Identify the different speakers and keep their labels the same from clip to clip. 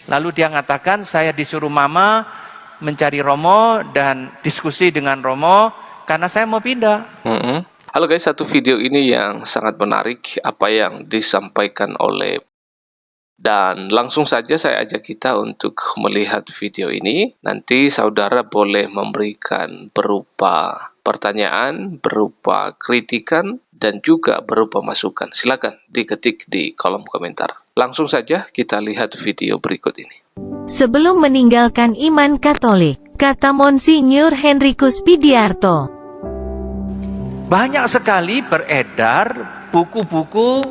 Speaker 1: Lalu dia mengatakan, saya disuruh mama mencari Romo dan diskusi dengan Romo karena saya mau pindah.
Speaker 2: Halo guys, satu video ini yang sangat menarik apa yang disampaikan oleh, dan langsung saja saya ajak kita untuk melihat video ini. Nanti saudara boleh memberikan berupa pertanyaan, berupa kritikan, dan juga berupa masukan. Silakan diketik di kolom komentar. Langsung saja kita lihat video berikut ini.
Speaker 3: Sebelum meninggalkan iman Katolik, kata Monsinyur Henrikus Pidiarto,
Speaker 1: banyak sekali beredar buku-buku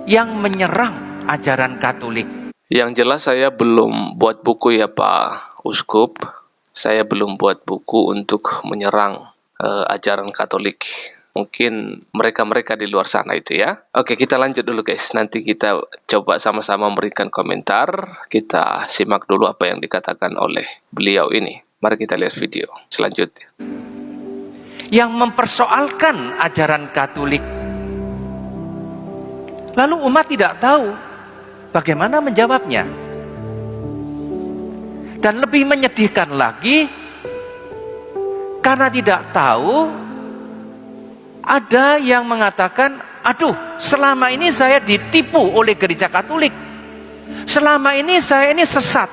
Speaker 1: yang menyerang ajaran Katolik.
Speaker 2: Yang jelas saya belum buat buku ya Pak Uskup. Saya belum buat buku untuk menyerang ajaran Katolik. Mungkin mereka-mereka di luar sana itu ya. Oke, kita lanjut dulu guys. Nanti kita coba sama-sama memberikan komentar. Kita simak dulu apa yang dikatakan oleh beliau ini. Mari kita lihat video selanjutnya.
Speaker 1: Yang mempersoalkan ajaran Katolik. Lalu umat tidak tahu bagaimana menjawabnya. Dan lebih menyedihkan lagi, karena tidak tahu, ada yang mengatakan, aduh, selama ini saya ditipu oleh gereja Katolik. Selama ini saya ini sesat.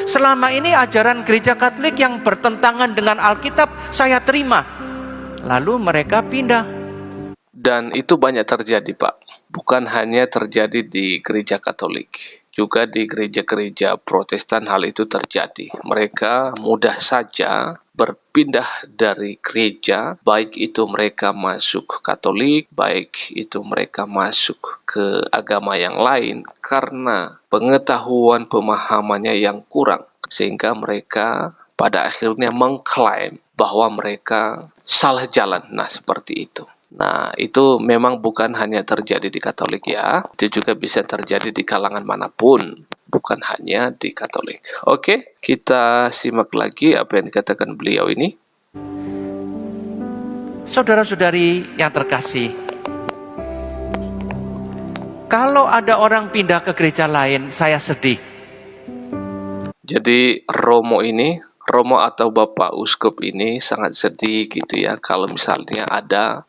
Speaker 1: Selama ini ajaran gereja Katolik yang bertentangan dengan Alkitab saya terima. Lalu mereka pindah.
Speaker 2: Dan itu banyak terjadi Pak. Bukan hanya terjadi di gereja Katolik, juga di gereja-gereja Protestan hal itu terjadi. Mereka mudah saja berpindah dari gereja, baik itu mereka masuk Katolik, baik itu mereka masuk ke agama yang lain, karena pengetahuan pemahamannya yang kurang, sehingga mereka pada akhirnya mengklaim bahwa mereka salah jalan. Nah, seperti itu. Nah, itu memang bukan hanya terjadi di Katolik ya, itu juga bisa terjadi di kalangan manapun, bukan hanya di Katolik. Oke, kita simak lagi apa yang dikatakan beliau ini.
Speaker 1: Saudara-saudari yang terkasih, kalau ada orang pindah ke gereja lain, saya sedih.
Speaker 2: Jadi Romo atau Bapak Uskup ini sangat sedih gitu ya, kalau misalnya ada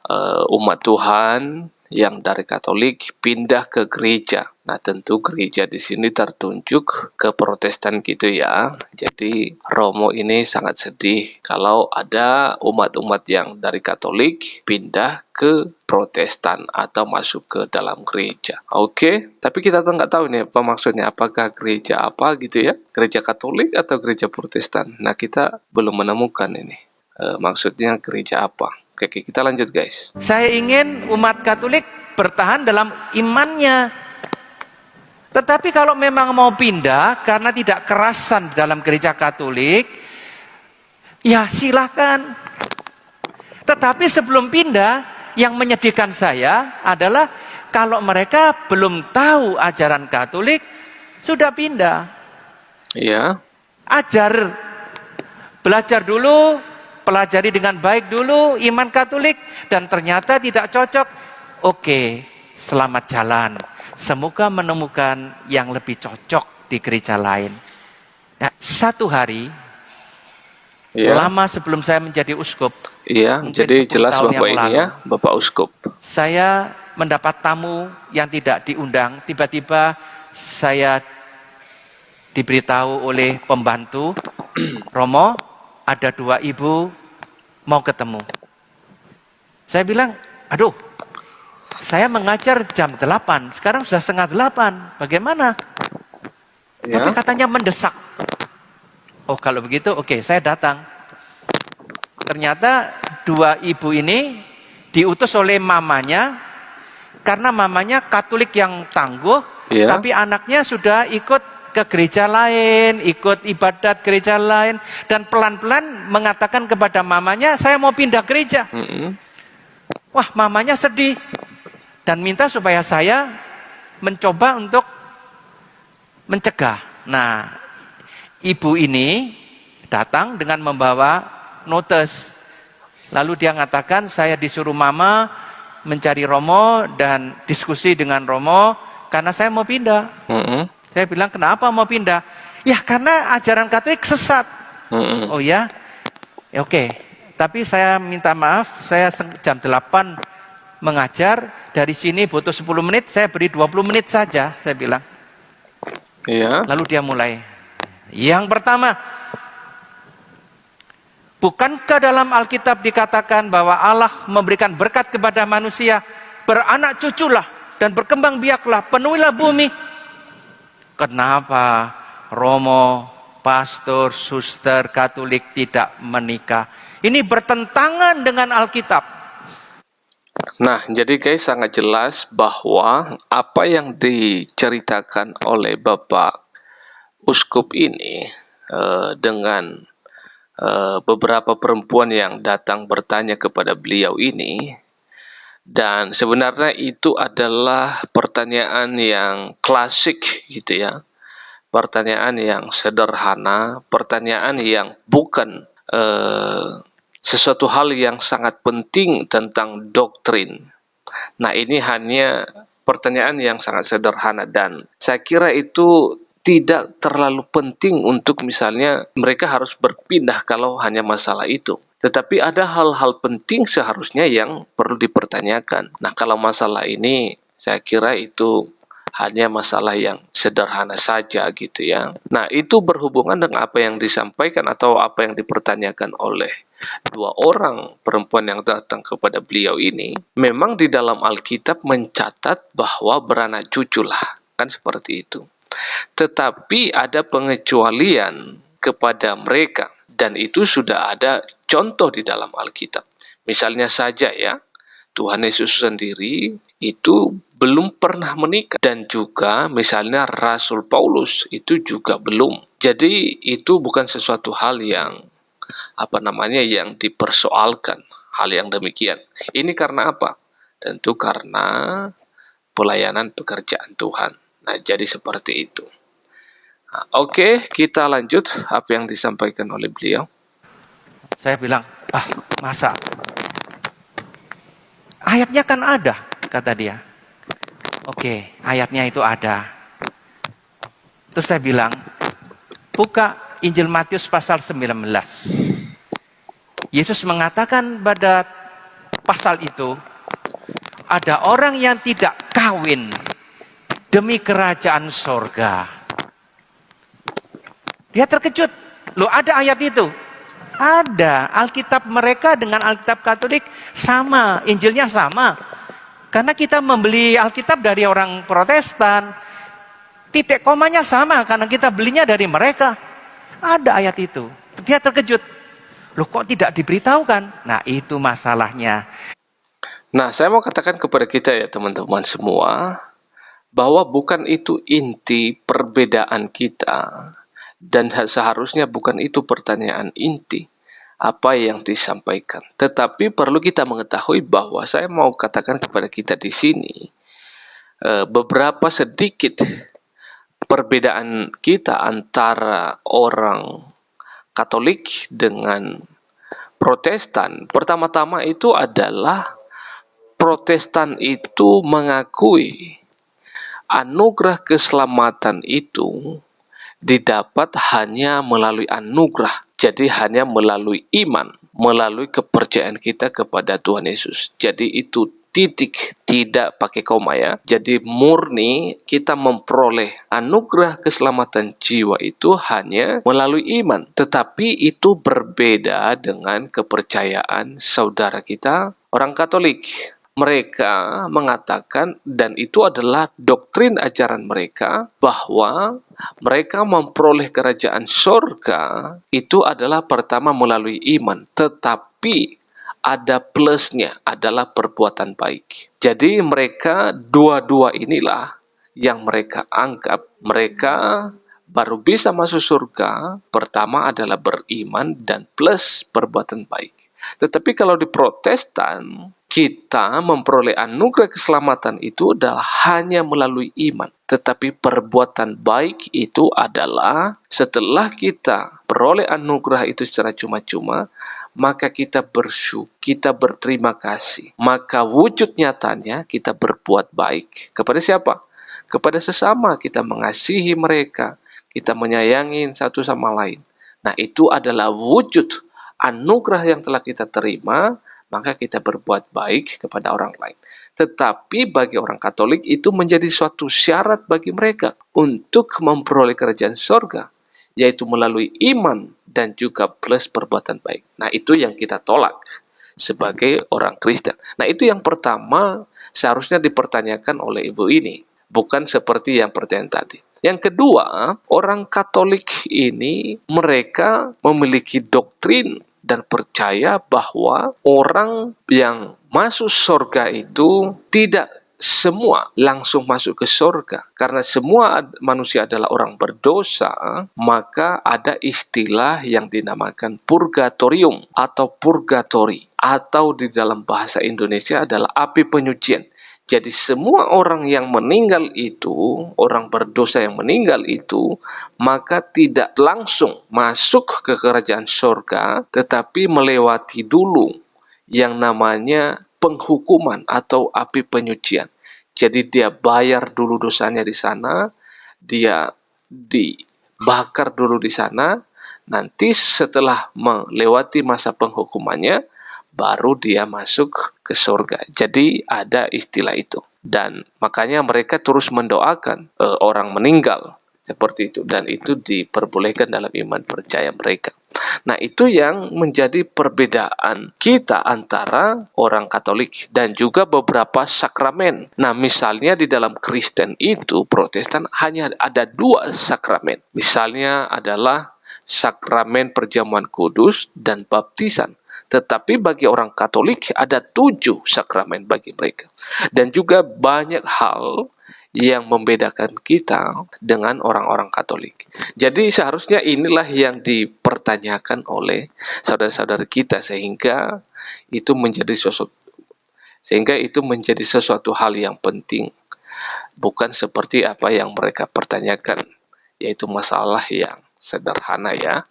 Speaker 2: umat Tuhan yang dari Katolik pindah ke gereja. Nah, tentu gereja di sini tertunjuk ke Protestan gitu ya. Jadi Romo ini sangat sedih kalau ada umat-umat yang dari Katolik pindah ke Protestan atau masuk ke dalam gereja. Oke, tapi kita nggak tahu nih apa maksudnya, apakah gereja apa gitu ya, gereja Katolik atau gereja Protestan. Nah, kita belum menemukan ini maksudnya gereja apa. Oke, kita lanjut guys.
Speaker 1: Saya ingin umat Katolik bertahan dalam imannya. Tetapi kalau memang mau pindah karena tidak kerasan dalam gereja Katolik, ya silakan. Tetapi sebelum pindah, yang menyedihkan saya adalah kalau mereka belum tahu ajaran Katolik, sudah pindah.
Speaker 2: Iya.
Speaker 1: Belajar dulu, pelajari dengan baik dulu iman Katolik, dan ternyata tidak cocok. Oke, selamat jalan. Semoga menemukan yang lebih cocok di gereja lain. Nah, satu hari, lama sebelum saya menjadi uskup,
Speaker 2: jadi jelas Bapak ini ya, Bapak Uskup.
Speaker 1: Saya mendapat tamu yang tidak diundang. Tiba-tiba saya diberitahu oleh pembantu, Romo, ada 2 ibu mau ketemu. Saya bilang, aduh, saya mengajar jam 8, sekarang sudah setengah 8, bagaimana? Ya. Tapi katanya mendesak. Oh, kalau begitu, oke, saya datang. Ternyata 2 ibu ini diutus oleh mamanya, karena mamanya Katolik yang tangguh, tapi anaknya sudah ikut ke gereja lain, ikut ibadat gereja lain, dan pelan-pelan mengatakan kepada mamanya, saya mau pindah gereja. Wah, mamanya sedih dan minta supaya saya mencoba untuk mencegah. Nah, ibu ini datang dengan membawa notes. Lalu dia mengatakan, saya disuruh mama mencari Romo dan diskusi dengan Romo karena saya mau pindah. Saya bilang, kenapa mau pindah? Ya karena ajaran Katolik sesat. Oh ya? Ya, oke. Tapi saya minta maaf, saya jam 8 mengajar, dari sini butuh 10 menit, saya beri 20 menit saja, saya bilang.
Speaker 2: Iya.
Speaker 1: Lalu dia mulai. Yang pertama, bukankah dalam Alkitab dikatakan bahwa Allah memberikan berkat kepada manusia, beranak cuculah dan berkembang biaklah, penuhilah bumi. Kenapa Romo, pastor, suster Katolik tidak menikah? Ini bertentangan dengan Alkitab.
Speaker 2: Nah, jadi guys, sangat jelas bahwa apa yang diceritakan oleh Bapak Uskup ini dengan beberapa perempuan yang datang bertanya kepada beliau ini, dan sebenarnya itu adalah pertanyaan yang klasik gitu ya, pertanyaan yang sederhana, pertanyaan yang bukan sesuatu hal yang sangat penting tentang doktrin. Nah, ini hanya pertanyaan yang sangat sederhana, dan saya kira itu tidak terlalu penting untuk misalnya mereka harus berpindah kalau hanya masalah itu. Tetapi ada hal-hal penting seharusnya yang perlu dipertanyakan. Nah, kalau masalah ini saya kira itu hanya masalah yang sederhana saja gitu ya. Nah, itu berhubungan dengan apa yang disampaikan atau apa yang dipertanyakan oleh dua orang perempuan yang datang kepada beliau ini. Memang di dalam Alkitab mencatat bahwa beranak cuculah, kan seperti itu. Tetapi ada pengecualian kepada mereka, dan itu sudah ada contoh di dalam Alkitab. Misalnya saja ya, Tuhan Yesus sendiri itu belum pernah menikah, dan juga misalnya Rasul Paulus itu juga belum. Jadi itu bukan sesuatu hal yang yang dipersoalkan, hal yang demikian. Ini karena apa? Tentu karena pelayanan pekerjaan Tuhan. Nah, jadi seperti itu. Nah, oke, kita lanjut apa yang disampaikan oleh beliau.
Speaker 1: Saya bilang, masa? Ayatnya kan ada, kata dia. Oke, ayatnya itu ada. Terus saya bilang, buka Injil Matius pasal 19. Yesus mengatakan pada pasal itu, ada orang yang tidak kawin demi kerajaan sorga. Dia terkejut. Loh, ada ayat itu? Ada. Alkitab mereka dengan Alkitab Katolik sama. Injilnya sama. Karena kita membeli Alkitab dari orang Protestan. Titik komanya sama karena kita belinya dari mereka. Ada ayat itu. Dia terkejut. Loh, kok tidak diberitahukan? Nah, itu masalahnya.
Speaker 2: Nah, saya mau katakan kepada kita ya teman-teman semua, bahwa bukan itu inti perbedaan kita, dan seharusnya bukan itu pertanyaan inti apa yang disampaikan. Tetapi perlu kita mengetahui bahwa saya mau katakan kepada kita di sini, beberapa sedikit perbedaan kita antara orang Katolik dengan Protestan. Pertama-tama itu adalah Protestan itu mengakui anugerah keselamatan itu didapat hanya melalui anugerah. Jadi hanya melalui iman, melalui kepercayaan kita kepada Tuhan Yesus. Jadi itu titik, tidak pakai koma ya. Jadi murni kita memperoleh anugerah keselamatan jiwa itu hanya melalui iman. Tetapi itu berbeda dengan kepercayaan saudara kita orang Katolik. Mereka mengatakan, dan itu adalah doktrin ajaran mereka, bahwa mereka memperoleh kerajaan surga itu adalah pertama melalui iman, tetapi ada plusnya, adalah perbuatan baik. Jadi mereka dua-dua inilah yang mereka anggap mereka baru bisa masuk surga. Pertama adalah beriman dan plus perbuatan baik. Tetapi kalau di Protestan, kita memperoleh anugerah keselamatan itu adalah hanya melalui iman. Tetapi perbuatan baik itu adalah setelah kita peroleh anugerah itu secara cuma-cuma, maka kita bersyukur, kita berterima kasih. Maka wujud nyatanya kita berbuat baik. Kepada siapa? kepada sesama, kita mengasihi mereka, kita menyayangi satu sama lain. Nah, itu adalah wujud anugerah yang telah kita terima, maka kita berbuat baik kepada orang lain. Tetapi bagi orang Katolik itu menjadi suatu syarat bagi mereka untuk memperoleh kerajaan surga, yaitu melalui iman dan juga plus perbuatan baik. Nah, itu yang kita tolak sebagai orang Kristen. Nah, itu yang pertama seharusnya dipertanyakan oleh ibu ini, bukan seperti yang pertanyaan tadi. Yang kedua, orang Katolik ini mereka memiliki doktrin dan percaya bahwa orang yang masuk surga itu tidak semua langsung masuk ke surga. Karena semua manusia adalah orang berdosa, maka ada istilah yang dinamakan purgatorium atau purgatori, atau di dalam bahasa Indonesia adalah api penyucian. Jadi semua orang yang meninggal itu, orang berdosa yang meninggal itu, maka tidak langsung masuk ke kerajaan surga, tetapi melewati dulu yang namanya penghukuman atau api penyucian. Jadi dia bayar dulu dosanya di sana, dia dibakar dulu di sana, nanti setelah melewati masa penghukumannya, baru dia masuk ke surga. Jadi ada istilah itu. Dan makanya mereka terus mendoakan orang meninggal. Seperti itu. Dan itu diperbolehkan dalam iman percaya mereka. Nah, itu yang menjadi perbedaan kita antara orang Katolik dan juga beberapa sakramen. Nah, misalnya di dalam Kristen itu, Protestan hanya ada 2 sakramen. Misalnya adalah sakramen perjamuan kudus dan baptisan. Tetapi bagi orang Katolik ada 7 sakramen bagi mereka. Dan juga banyak hal yang membedakan kita dengan orang-orang Katolik. Jadi seharusnya inilah yang dipertanyakan oleh saudara-saudara kita sehingga itu menjadi sesuatu hal yang penting, bukan seperti apa yang mereka pertanyakan, yaitu masalah yang sederhana ya.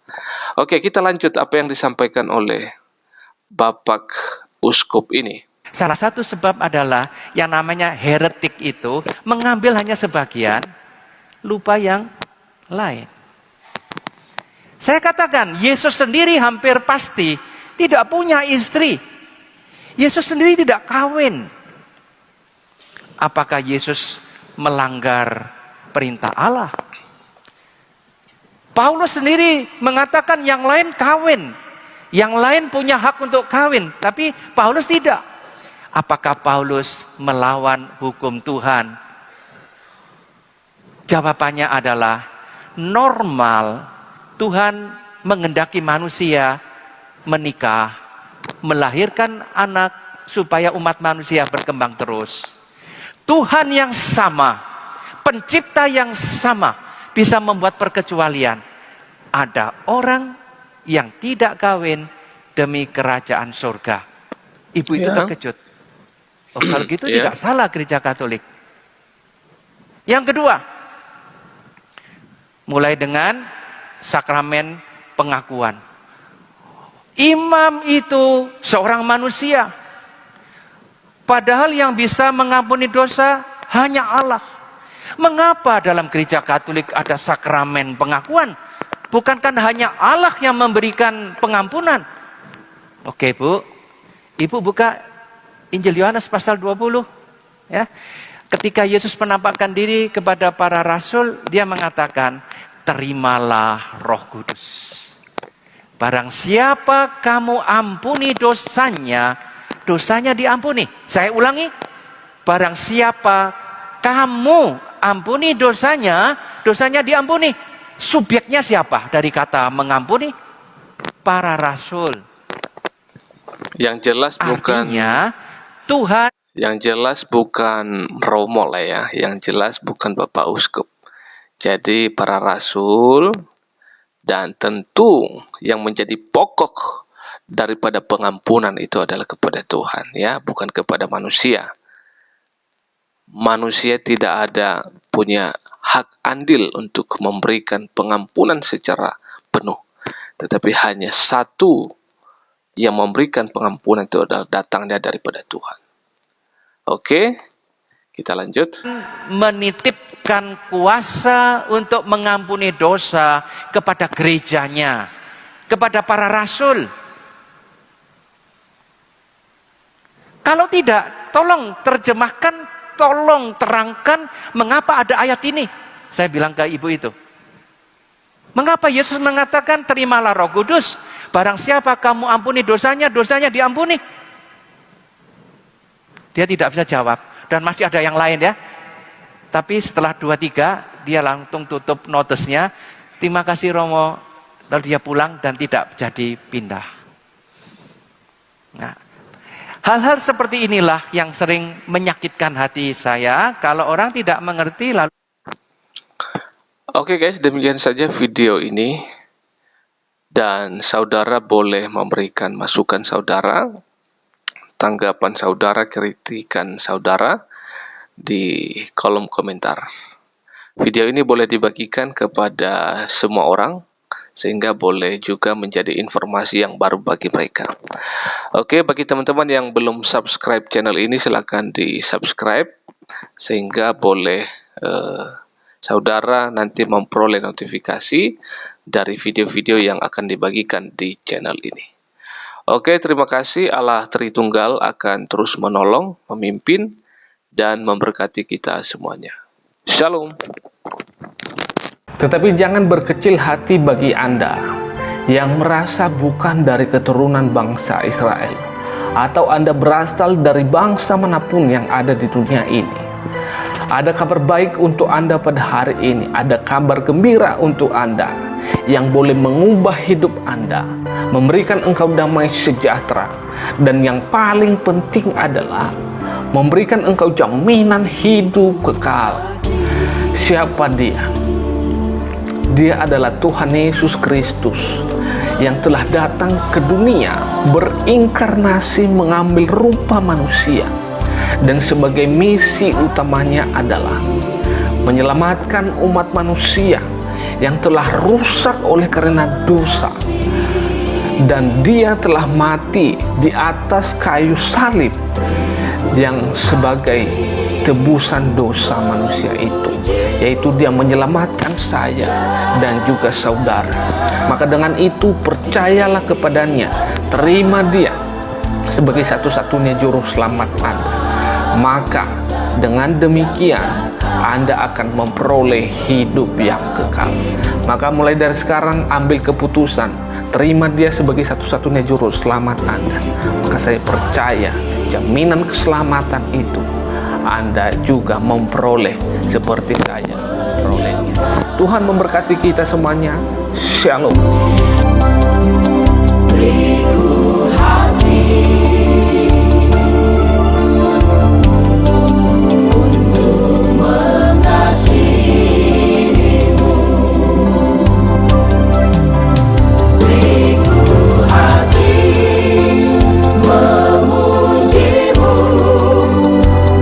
Speaker 2: Oke, kita lanjut apa yang disampaikan oleh Bapak Uskup ini.
Speaker 1: Salah satu sebab adalah yang namanya heretik itu mengambil hanya sebagian, lupa yang lain. Saya katakan, Yesus sendiri hampir pasti tidak punya istri. Yesus sendiri tidak kawin. Apakah Yesus melanggar perintah Allah? Paulus sendiri mengatakan yang lain kawin. Yang lain punya hak untuk kawin, tapi Paulus tidak. Apakah Paulus melawan hukum Tuhan? Jawabannya adalah normal. Tuhan menghendaki manusia menikah, melahirkan anak supaya umat manusia berkembang terus. Tuhan yang sama, pencipta yang sama, bisa membuat perkecualian. Ada orang yang tidak kawin demi kerajaan surga. Ibu itu terkejut. Oh, kalau gitu tidak salah gereja Katolik. Yang kedua, mulai dengan sakramen pengakuan. Imam itu seorang manusia. Padahal yang bisa mengampuni dosa hanya Allah. Mengapa dalam gereja Katolik ada sakramen pengakuan? Bukankah hanya Allah yang memberikan pengampunan? Oke, Bu. Ibu buka Injil Yohanes pasal 20. Ya. Ketika Yesus menampakkan diri kepada para rasul, dia mengatakan, terimalah Roh Kudus. Barang siapa kamu ampuni dosanya, dosanya diampuni. Saya ulangi, barang siapa kamu ampuni dosanya, dosanya diampuni. Subjeknya siapa dari kata mengampuni? Para rasul.
Speaker 2: Yang jelas bukan
Speaker 1: artinya, Tuhan.
Speaker 2: Yang jelas bukan Romo lah ya. Yang jelas bukan Bapak Uskup. Jadi para rasul, dan tentu yang menjadi pokok daripada pengampunan itu adalah kepada Tuhan ya, bukan kepada manusia. Manusia tidak ada punya hak andil untuk memberikan pengampunan secara penuh. Tetapi hanya satu yang memberikan pengampunan itu adalah datangnya daripada Tuhan. Oke, kita lanjut.
Speaker 1: Menitip memberikan kuasa untuk mengampuni dosa kepada gerejanya, kepada para rasul. Kalau tidak, tolong terjemahkan, tolong terangkan mengapa ada ayat ini. Saya bilang ke ibu itu, mengapa Yesus mengatakan terimalah Roh Kudus, barang siapa kamu ampuni dosanya, dosanya diampuni. Dia tidak bisa jawab, dan masih ada yang lain ya. Tapi setelah 2-3 dia langsung tutup notesnya, terima kasih Romo, lalu dia pulang dan tidak jadi pindah. Nah, hal-hal seperti inilah yang sering menyakitkan hati saya kalau orang tidak mengerti lalu.
Speaker 2: Oke guys, demikian saja video ini. Dan saudara boleh memberikan masukan saudara, tanggapan saudara, kritikan saudara di kolom komentar. Video ini boleh dibagikan kepada semua orang, sehingga boleh juga menjadi informasi yang baru bagi mereka. Oke, bagi teman-teman yang belum subscribe channel ini, silahkan di subscribe, sehingga boleh saudara nanti memperoleh notifikasi dari video-video yang akan dibagikan di channel ini. Oke, terima kasih. Allah Tritunggal akan terus menolong, memimpin, dan memberkati kita semuanya. Shalom.
Speaker 4: Tetapi jangan berkecil hati bagi Anda yang merasa bukan dari keturunan bangsa Israel, atau Anda berasal dari bangsa manapun yang ada di dunia ini. Ada kabar baik untuk Anda pada hari ini. Ada kabar gembira untuk Anda yang boleh mengubah hidup Anda, memberikan engkau damai sejahtera, dan yang paling penting adalah memberikan engkau jaminan hidup kekal. Siapa dia? Dia adalah Tuhan Yesus Kristus yang telah datang ke dunia, berinkarnasi, mengambil rupa manusia, dan sebagai misi utamanya adalah menyelamatkan umat manusia yang telah rusak oleh karena dosa. Dan dia telah mati di atas kayu salib yang sebagai tebusan dosa manusia itu, yaitu dia menyelamatkan saya dan juga saudara. Maka dengan itu percayalah kepadanya, terima dia sebagai satu-satunya juru selamat Anda. Maka dengan demikian Anda akan memperoleh hidup yang kekal. Maka mulai dari sekarang ambil keputusan, terima dia sebagai satu-satunya juru selamat Anda. Maka saya percaya jaminan keselamatan itu Anda juga memperoleh seperti saya memperolehnya. Tuhan memberkati kita semuanya. Shalom.